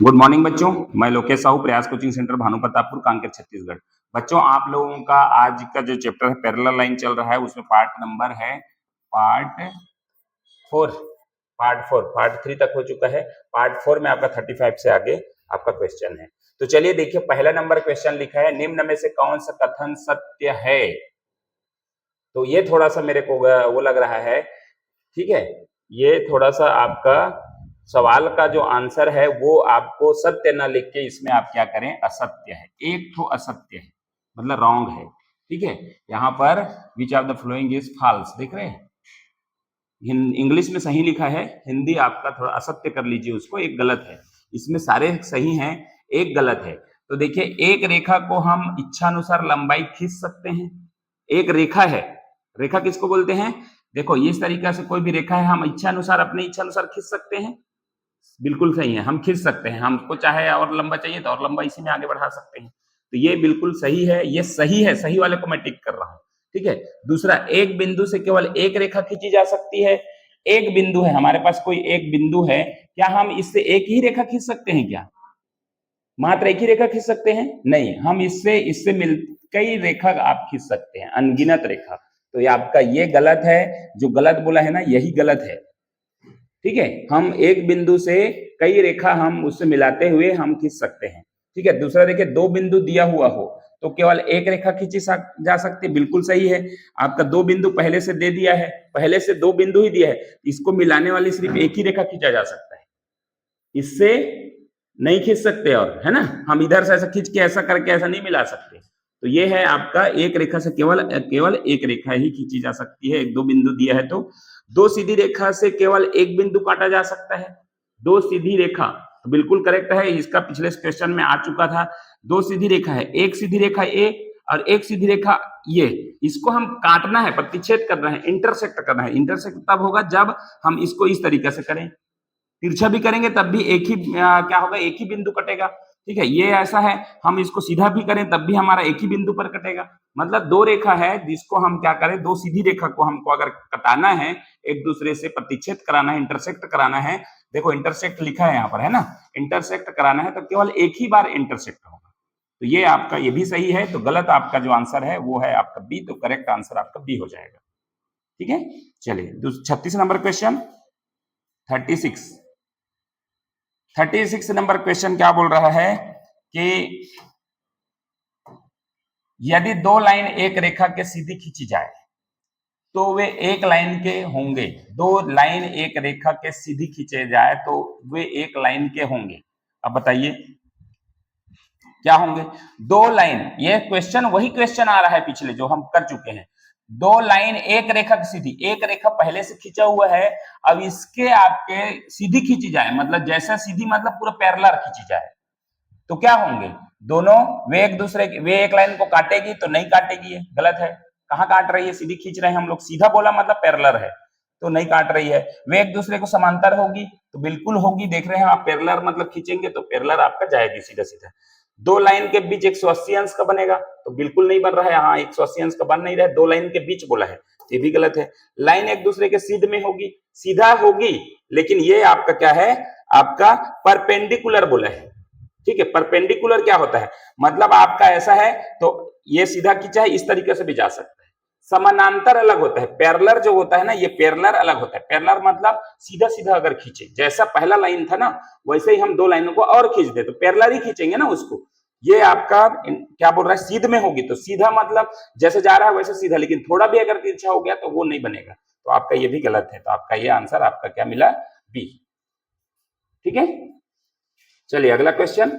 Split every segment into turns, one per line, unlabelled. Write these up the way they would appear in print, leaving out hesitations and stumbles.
Good morning बच्चों, मैं लोकेश साहू, प्रयास कोचिंग सेंटर भानु प्रतापपुर, कांकेर, छत्तीसगढ़। बच्चों, आप लोगों का आज का जो चैप्टर है पैरेलल लाइन चल रहा है, उसमें पार्ट नंबर है पार्ट 4। पार्ट 3 तक हो चुका है। पार्ट 4 में आपका 35 से आगे आपका क्वेश्चन है। तो चलिए देखिए, पहला नंबर क्वेश्चन लिखा है, निम्न में से कौन सा कथन सत्य है। तो ये थोड़ा सा मेरे को वो लग रहा है, ठीक है। ये थोड़ा सा आपका सवाल का जो आंसर है वो आपको सत्य ना लिख के इसमें आप क्या करें, असत्य है। एक तो असत्य है मतलब रॉन्ग है, ठीक है। यहाँ पर which of the following is false, देख रहे हैं। इंग्लिश में सही लिखा है, हिंदी आपका थोड़ा असत्य कर लीजिए उसको, एक गलत है। इसमें सारे सही हैं, एक गलत है। तो देखिए, एक रेखा को हम इच्छानुसार लंबाई खींच सकते हैं। एक रेखा है, रेखा किसको बोलते हैं? देखो, इस तरीके से कोई भी रेखा है, हम इच्छा अनुसार अपने इच्छा अनुसार खींच सकते हैं। बिल्कुल सही है, हम खींच सकते हैं। हमको चाहे और लंबा चाहिए तो और लंबा इसी में आगे बढ़ा सकते हैं। तो ये बिल्कुल सही है, ये सही है, सही वाले को मैं टिक कर रहा हूं, ठीक है। दूसरा, एक बिंदु से केवल एक रेखा खींची जा सकती है। एक बिंदु है, हमारे पास कोई एक बिंदु है, क्या हम इससे एक ही रेखा खींच सकते हैं? क्या मात्र एक ही रेखा खींच सकते हैं? नहीं, हम इससे मिल कई रेखा आप खींच सकते हैं, अनगिनत रेखा। तो ये आपका ये गलत है, जो गलत बोला है ना, यही गलत है, ठीक है। हम एक बिंदु से कई रेखा हम उससे मिलाते हुए हम खींच सकते हैं, ठीक है। दूसरा देखिए, दो बिंदु दिया हुआ हो तो केवल एक रेखा खींची जा सकती है, बिल्कुल सही है। आपका दो बिंदु पहले से दे दिया है, पहले से दो बिंदु ही दिया है, इसको मिलाने वाली सिर्फ एक ही रेखा खींचा जा सकता है, इससे नहीं खींच सकते। और है ना, हम इधर से ऐसा खींच के ऐसा करके ऐसा नहीं मिला सकते। तो ये है आपका, एक रेखा से केवल एक रेखा ही खींची जा सकती है। एक दो बिंदु दिया है तो दो सीधी रेखा से केवल एक बिंदु काटा जा सकता है। दो सीधी रेखा, तो बिल्कुल करेक्ट है, इसका पिछले क्वेश्चन में आ चुका था। दो सीधी रेखा है, एक सीधी रेखा ए और एक सीधी रेखा ये, इसको हम काटना है, प्रतिच्छेद करना है, इंटरसेक्ट करना है। इंटरसेक्ट तब होगा जब हम इसको इस तरीके से करें, तिरछा भी करेंगे तब भी एक ही क्या होगा, एक ही बिंदु कटेगा, ठीक है। ये ऐसा है, हम इसको सीधा भी करें तब भी हमारा एक ही बिंदु पर कटेगा। मतलब दो रेखा है जिसको हम क्या करें, दो सीधी रेखा को हमको अगर कटाना है, एक दूसरे से प्रतिच्छेद कराना है, इंटरसेक्ट कराना है। देखो, इंटरसेक्ट लिखा है यहाँ पर, है ना, इंटरसेक्ट कराना है तो केवल एक ही बार इंटरसेक्ट होगा। तो ये आपका ये भी सही है। तो गलत आपका जो आंसर है वो है आपका बी, तो करेक्ट आंसर आपका बी हो जाएगा, ठीक है। चलिए 36 नंबर क्वेश्चन, 36 नंबर क्वेश्चन क्या बोल रहा है कि यदि दो लाइन एक रेखा के सीधी खींची जाए तो वे एक लाइन के होंगे। दो लाइन एक रेखा के सीधी खींचे जाए तो वे एक लाइन के होंगे। अब बताइए क्या होंगे? दो लाइन, ये क्वेश्चन वही क्वेश्चन आ रहा है पिछले जो हम कर चुके हैं। दो लाइन एक रेखा की सीधी, एक रेखा पहले से खींचा हुआ है, अब इसके आपके सीधी खींची जाए, मतलब जैसा सीधी मतलब पूरा पैरेलल खींची जाए तो क्या होंगे? दोनों वे एक दूसरे वे एक लाइन को काटेगी तो नहीं काटेगी, है गलत है। कहां काट रही है? सीधी खींच रहे हैं हम लोग, सीधा बोला मतलब पैरेलल है तो नहीं काट रही है। वे एक दूसरे को समांतर होगी तो बिल्कुल होगी, देख रहे हैं आप, पैरेलल मतलब खींचेंगे तो पैरेलल आपका जाएगी सीधा सीधा। दो लाइन के बीच 180 अंश का बनेगा तो बिल्कुल नहीं बन रहा है, हाँ 180 अंश का बन नहीं रहा है, दो लाइन के बीच बोला है, ये भी गलत है। लाइन एक दूसरे के सीध में होगी, सीधा होगी, लेकिन ये आपका क्या है, आपका परपेंडिकुलर बोला है, ठीक है। परपेंडिकुलर क्या होता है, मतलब आपका ऐसा है तो ये सीधा खींचा है, इस तरीके से भी जा सकता है। समानांतर अलग होता है, पैरेलल जो होता है ना, ये पैरेलल अलग होता है। पैरेलल मतलब सीधा सीधा अगर खींचे, जैसा पहला लाइन था ना वैसे ही हम दो लाइनों को और खींच दे तो पैरेलल ही खींचेंगे ना उसको। ये आपका क्या बोल रहा है, सीध में होगी तो सीधा मतलब जैसे जा रहा है वैसे सीधा, लेकिन थोड़ा भी अगर तिरछा हो गया तो वो नहीं बनेगा। तो आपका ये भी गलत है, तो आपका ये आंसर आपका क्या मिला, बी, ठीक है। चलिए अगला क्वेश्चन,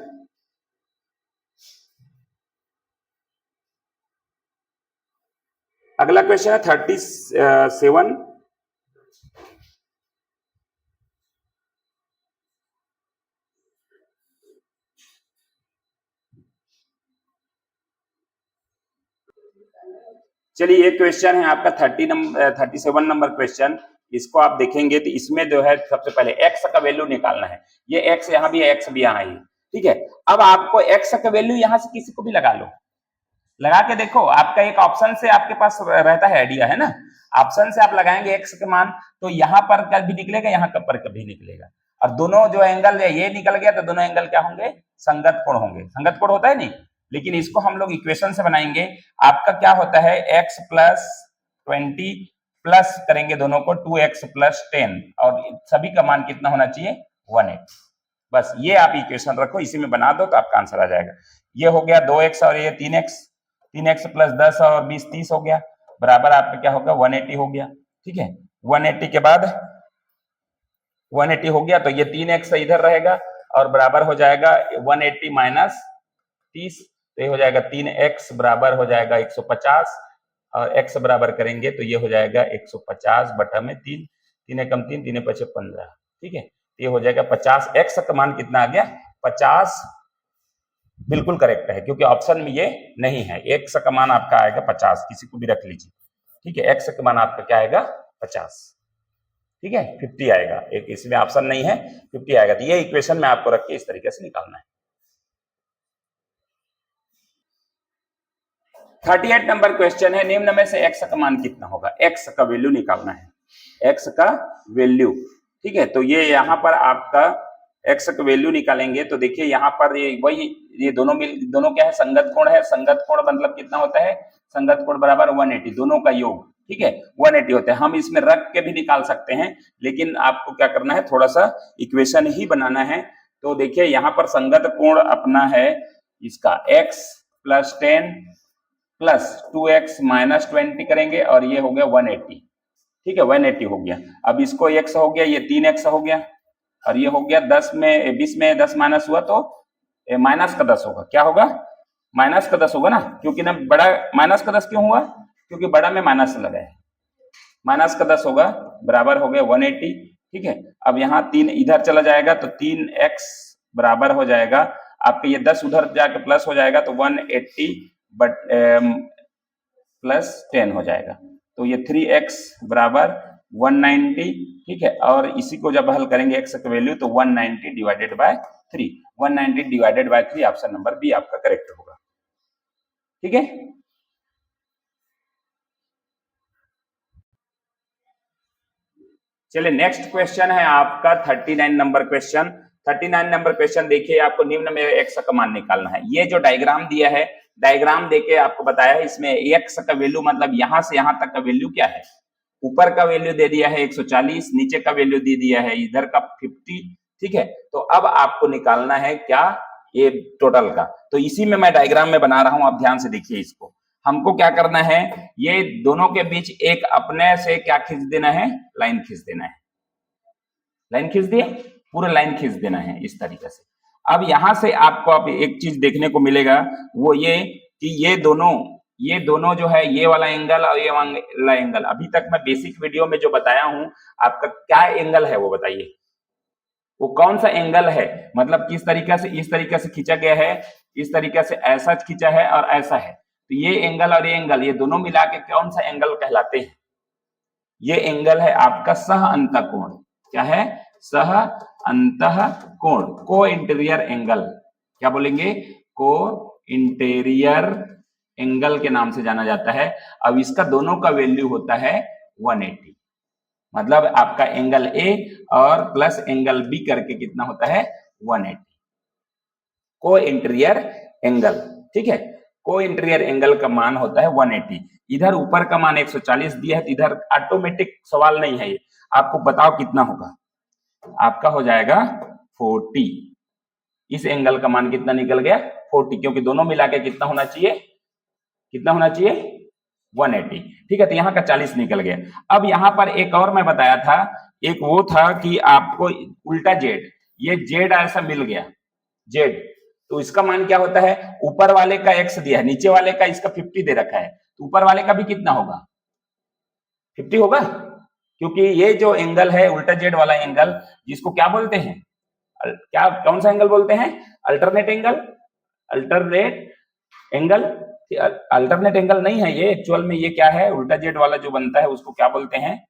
अगला क्वेश्चन है 37। चलिए, ये क्वेश्चन है आपका 37 नंबर क्वेश्चन। इसको आप देखेंगे तो इसमें जो है सबसे पहले एक्स का वैल्यू निकालना है। ये एक्स यहाँ भी है, एक्स भी यहाँ ही, ठीक है। अब आपको एक्स का वैल्यू यहाँ से किसी को भी लगा लो, लगा के देखो, आपका एक ऑप्शन से आपके पास रहता है आइडिया, है ना। ऑप्शन से आप लगाएंगे एक्स के मान तो यहाँ पर कभी निकलेगा, यहाँ पर कभी निकलेगा। और दोनों जो एंगल है ये निकल गया तो दोनों एंगल क्या होंगे, संगत कोण होंगे। संगत कोण होता है नहीं, लेकिन इसको हम लोग इक्वेशन से बनाएंगे। आपका क्या होता है, x प्लस 20 प्लस करेंगे दोनों को 2x प्लस 10 और सभी का मान कितना होना चाहिए, 180। बस ये आप इक्वेशन रखो, इसी में बना दो तो आपका आंसर आ जाएगा। ये हो गया 2x और ये 3x, 3x प्लस 10 और 20 30 हो गया, बराबर आपका क्या होगा 180 हो गया। ठीक है, 180 के बाद 180 हो गया तो ये 3x इधर रहेगा और बराबर हो जाएगा 180 माइनस 30, तो ये हो जाएगा 3x बराबर हो जाएगा 150 और x बराबर करेंगे तो ये हो जाएगा 150 बटा में 3, 3 एकम 3, 3 पचे 15। ठीक है, ये हो जाएगा 50। x का मान कितना आ गया, 50 बिल्कुल करेक्ट है, क्योंकि ऑप्शन में ये नहीं है। x का मान आपका आएगा 50, किसी को भी रख लीजिए। ठीक है, x का मान आपका क्या आएगा 50। ठीक है, 50 आएगा, एक इसमें ऑप्शन नहीं है, 50 आएगा। तो ये इक्वेशन में आपको रख के इस तरीके से निकालना है। 38 नंबर क्वेश्चन है, निम्न में से x का मान कितना होगा, x का वैल्यू निकालना है, x का वैल्यू। ठीक है, तो ये यहाँ पर आपका x का वैल्यू निकालेंगे तो देखिए यहाँ पर ये दोनों क्या है, संगत कोण है। संगत कोण मतलब कितना होता है, संगत कोण बराबर 180, दोनों का योग। ठीक है, 180 होता है। हम इसमें रख के भी निकाल सकते हैं, लेकिन आपको क्या करना है, थोड़ा सा इक्वेशन ही बनाना है। तो देखिए यहाँ पर संगत कोण अपना है इसका x plus 10 plus 2x minus 20 करेंगे और ये हो गया 180। ठीक है, 180 हो गया। अब इसको x हो गया, ये 3x हो गया और ये हो गया 10 में 20 में 10 माइनस हुआ तो माइनस का 10 होगा। क्या होगा, माइनस का 10 होगा ना, क्योंकि ना बड़ा माइनस का 10 क्यों हुआ, क्योंकि बड़ा में माइनस लगा है। माइनस का 10 होगा, बराबर हो गया 180। ठीक है, अब यहाँ 3 इधर चला जाएगा तो 3x बराबर हो जाएगा आपके, ये 10 उधर जाके प्लस हो जाएगा तो 180 बट प्लस 10 हो जाएगा, तो ये 3x बराबर 190। ठीक है, और इसी को जब हल करेंगे x का वैल्यू तो 190 divided by 3, 190 divided by 3 option number B आपका करेक्ट होगा। ठीक है, चलिए नेक्स्ट क्वेश्चन है आपका 39 नंबर क्वेश्चन। 39 नंबर क्वेश्चन देखिए, आपको निम्न में x का मान निकालना है। ये जो डायग्राम दिया है, डायग्राम देके आपको बताया है, इसमें x का वैल्यू मतलब यहां से यहां तक का वैल्यू क्या है, ऊपर का वैल्यू दे दिया है 140, नीचे का वैल्यू दे दिया है इधर का 50। ठीक है, तो अब आपको निकालना है क्या, ये टोटल का। तो इसी में मैं डायग्राम में बना रहा हूं, आप ध्यान से देखिए इसको। हमको क्या करना है, ये दोनों के बीच एक अपने से क्या खींच देना है, लाइन खींच देना है। लाइन खींच दिए, पूरा लाइन खींच देना है इस तरीके से। अब यहां से आपको अब एक चीज देखने को मिलेगा, वो ये कि ये दोनों जो है, ये वाला एंगल और ये वाला एंगल, अभी तक मैं बेसिक वीडियो में जो बताया हूं, आपका क्या एंगल है वो बताइए, वो कौन सा एंगल है, मतलब किस तरीके से, इस तरीके से खींचा गया है, इस तरीके से ऐसा खींचा है और ऐसा है। तो ये एंगल और ये एंगल, ये दोनों मिला के कौन सा एंगल कहलाते हैं, ये एंगल है आपका सह अंतःकोण। क्या है, सह अंतःकोण, को इंटीरियर एंगल। क्या बोलेंगे, को इंटीरियर एंगल के नाम से जाना जाता है। अब इसका दोनों का वैल्यू होता है 180, मतलब आपका एंगल ए और प्लस एंगल बी करके कितना होता है 180, को इंटीरियर एंगल। ठीक है, को इंटीरियर एंगल का मान होता है 180। इधर ऊपर का मान 140 दिया है, तो इधर ऑटोमेटिक सवाल नहीं है ये, आपको बताओ कितना होगा, आपका हो जाएगा 40। इस एंगल का मान कितना निकल गया 40, क्योंकि दोनों मिला के कितना होना चाहिए, कितना होना चाहिए 180। ठीक है, तो यहाँ का 40 निकल गया। अब यहाँ पर एक और मैं बताया था, एक वो था कि आपको उल्टा जेड, ये जेड ऐसा मिल गया जेड, तो इसका मान क्या होता है, ऊपर वाले का x दिया है, नीचे वाले का इसका 50 दे रखा है, तो ऊपर वाले का भी कितना होगा 50 होगा, क्योंकि ये जो एंगल है उल्टा जेड वाला एंगल, जिसको क्या बोलते हैं, क्या कौन सा एंगल बोलते हैं, alternate angle. Alternate angle, alternate angle नहीं है ये, एक्चुअल में ये क्या है, उल्टा जेड वाला जो बनता है उसको क्या बोलते हैं,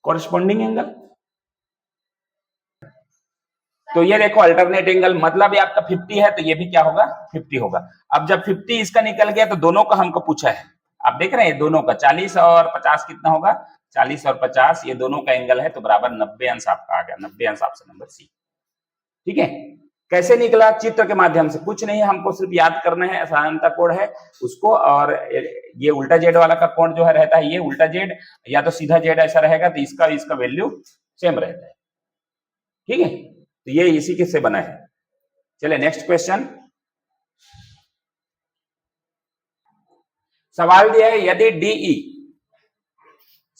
कॉरेस्पॉन्डिंग एंगल। तो ये देखो अल्टरनेट एंगल मतलब ये आपका 50 है, तो ये भी क्या होगा 50 होगा। अब जब 50 इसका निकल गया तो दोनों का हमको पूछा है, आप देख रहे हैं दोनों का 40 और 50 कितना होगा 40 और 50 ये दोनों का एंगल है, तो बराबर 90 अंश आपका आ गया। 90 अंश ऑप्शन नंबर सी। ठीक है, कैसे निकला? चित्र के माध्यम से। कुछ नहीं, हमको सिर्फ याद करना है, समानता कोण है उसको, और ये उल्टा जेड वाला का कोण जो है रहता है ये उल्टा जेड, या तो सीधा जेड ऐसा रहेगा, तो इसका वैल्यू सेम रहता है। ठीक है, तो ये इसी के से बना है। चलिए नेक्स्ट क्वेश्चन। सवाल दिया है यदि डीई,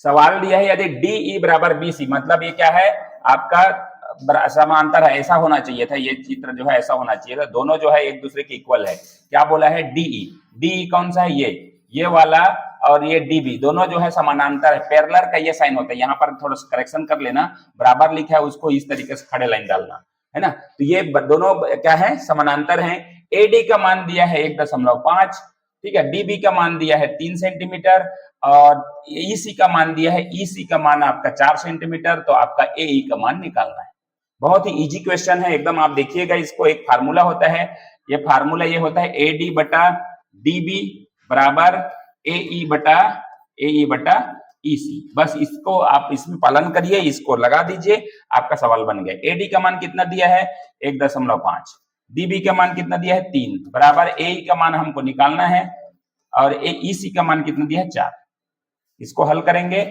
सवाल दिया है यदि डीई बराबर बीसी, मतलब ये क्या है आपका समांतर है, ऐसा होना चाहिए था, ये चित्र जो है ऐसा होना चाहिए था, दोनों जो है एक दूसरे के इक्वल है। क्या बोला है? डीई। डीई कौन सा है? ये वाला, और ये डीबी दोनों जो है समानांतर है, पैरेलल का ये साइन होता है। यहाँ पर थोड़ा करेक्शन कर लेना, बराबर लिखा है उसको इस तरीके से खड़े लाइन डालना है ना। तो ये दोनों क्या है? समानांतर हैं। एडी का मान दिया है 1.5, ठीक है, डीबी का मान दिया है 3 सेंटीमीटर, और ईसी का मान दिया है, ईसी का मान आपका 4 सेंटीमीटर, तो आपका एई का मान निकालना है। बहुत ही इजी क्वेश्चन है एकदम। आप देखिएगा, इसको एक फार्मूला होता है, ये फार्मूला ये होता है एडी बटा डीबी बराबर एई बटा ईसी। बस इसको आप इसमें पालन करिए, इसको लगा दीजिए, आपका सवाल बन गया। एडी का मान कितना दिया है? 1.5, डीबी का मान कितना दिया है? 3, बराबर एई का मान हमको निकालना है, और ईसी का मान कितना दिया है? 4। इसको हल करेंगे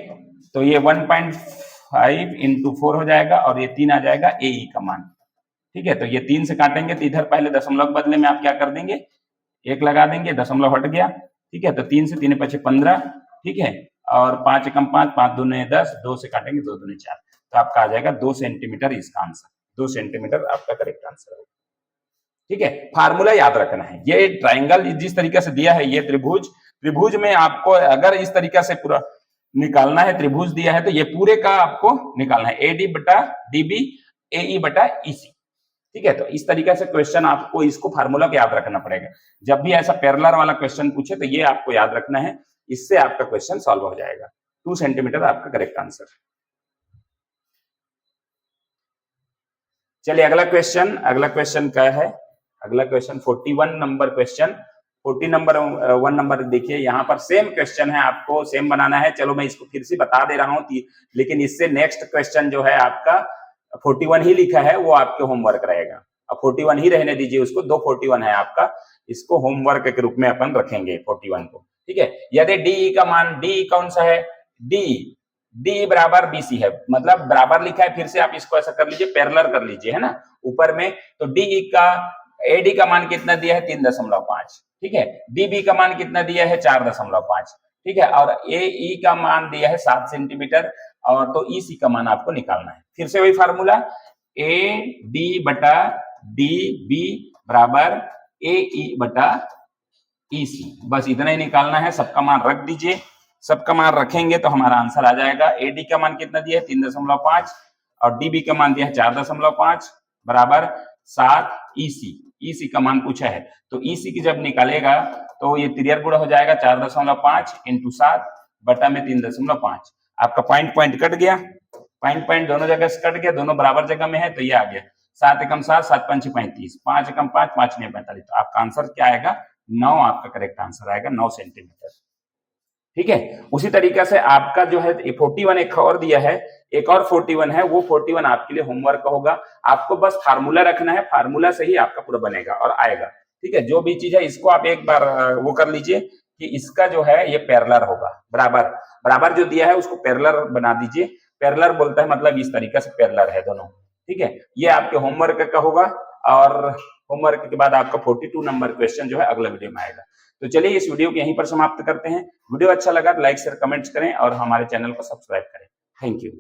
तो ये 1.5 इंटू 4 हो जाएगा, और ये 3 आ जाएगा एई का मान। ठीक है, तो ये 3 से काटेंगे तो इधर पहले दशमलव बदले में आप क्या कर देंगे? 1 लगा देंगे, दशमलव हट गया। ठीक है, तो 3 से 3 5 15, ठीक है, और 5 एकम 5, 5 दूने 10, 2 से काटेंगे 2 दूने 4, तो आपका आ जाएगा 2 सेंटीमीटर इसका आंसर। 2 सेंटीमीटर आपका करेक्ट आंसर है। ठीक है, फार्मूला याद रखना है। ये ट्राइंगल जिस तरीके से दिया है, ये त्रिभुज में आपको अगर इस तरीके से पूरा निकालना है, त्रिभुज दिया है तो ये पूरे का आपको निकालना है, एडी बटा डीबी एई बटा ईसी। ठीक है, तो इस तरीके से क्वेश्चन आपको इसको फार्मूला को याद रखना पड़ेगा। जब भी ऐसा पैरेलल वाला क्वेश्चन पूछे तो ये आपको याद रखना है, इससे आपका क्वेश्चन सॉल्व हो जाएगा। 2 सेंटीमीटर आपका करेक्ट आंसर। चलिए अगला क्वेश्चन क्या है? अगला क्वेश्चन 41 नंबर क्वेश्चन। 1 नंबर देखिए, यहाँ पर सेम क्वेश्चन है, आपको सेम बनाना है। चलो मैं इसको फिर से बता दे रहा हूँ, लेकिन इससे नेक्स्ट क्वेश्चन जो है आपका 41 ही लिखा है, वो आपके होमवर्क रहेगा। अब 41 ही रहने दीजिए उसको, 2 41 है आपका, इसको होमवर्क के रूप में अपन रखेंगे 41 को। ठीक है, यदि डीई का मान, डी कौन सा है? डी बराबर बीसी है, मतलब बराबर लिखा है, फिर से आप इसको ऐसा कर लीजिए, पैरेलल कर लीजिए, है ना, ऊपर में। तो डीई का एडी का मान कितना दिया है? 3.5। ठीक है, डीबी का मान कितना दिया है? 4.5। ठीक है, और एई का मान दिया है 7 सेंटीमीटर, और तो ईसी का मान आपको निकालना है। फिर से वही फार्मूला, ए डी बटा डी बी बराबर एई बटा ईसी, बस इतना ही निकालना है। सबका मान रख दीजिए, सबका मान रखेंगे तो हमारा आंसर आ जाएगा। एडी का मान कितना दिया है? 3.5, और डीबी का मान दिया है 4.5 बराबर 7 ईसी। ईसी का मान पूछा है, तो ईसी की जब निकालेगा तो ये तिरियर गुणा हो जाएगा, 4.5 इंटू 7 बटा में 3.5। आपका पॉइंट कट गया, पॉइंट दोनों जगह से कट गया, दोनों बराबर जगह में है, तो ये आ गया 7 एकम 7, 7 पंच 35, 5 एकम 5, 5 9 45। तो आपका आंसर क्या आएगा? 9 आपका करेक्ट आंसर आएगा, 9 सेंटीमीटर। ठीक है, उसी तरीके से आपका जो है 41 एक और दिया है, एक और 41 है, वो 41 आपके लिए होमवर्क होगा। आपको बस फार्मूला रखना है, फार्मूला से ही आपका पूरा बनेगा और आएगा। ठीक है, जो भी चीज है इसको आप एक बार वो कर लीजिए कि इसका जो है ये पैरेलल होगा, बराबर जो दिया है उसको पैरेलल बना दीजिए। पैरेलल बोलता है मतलब इस तरीके से पैरेलल है दोनों। ठीक है, ये आपके होमवर्क का होगा, और होमवर्क के बाद आपका 42 नंबर क्वेश्चन जो है अगला वीडियो में आएगा। तो चलिए इस वीडियो को यहीं पर समाप्त करते हैं। वीडियो अच्छा लगा तो लाइक शेयर कमेंट्स करें और हमारे चैनल को सब्सक्राइब करें। Thank you.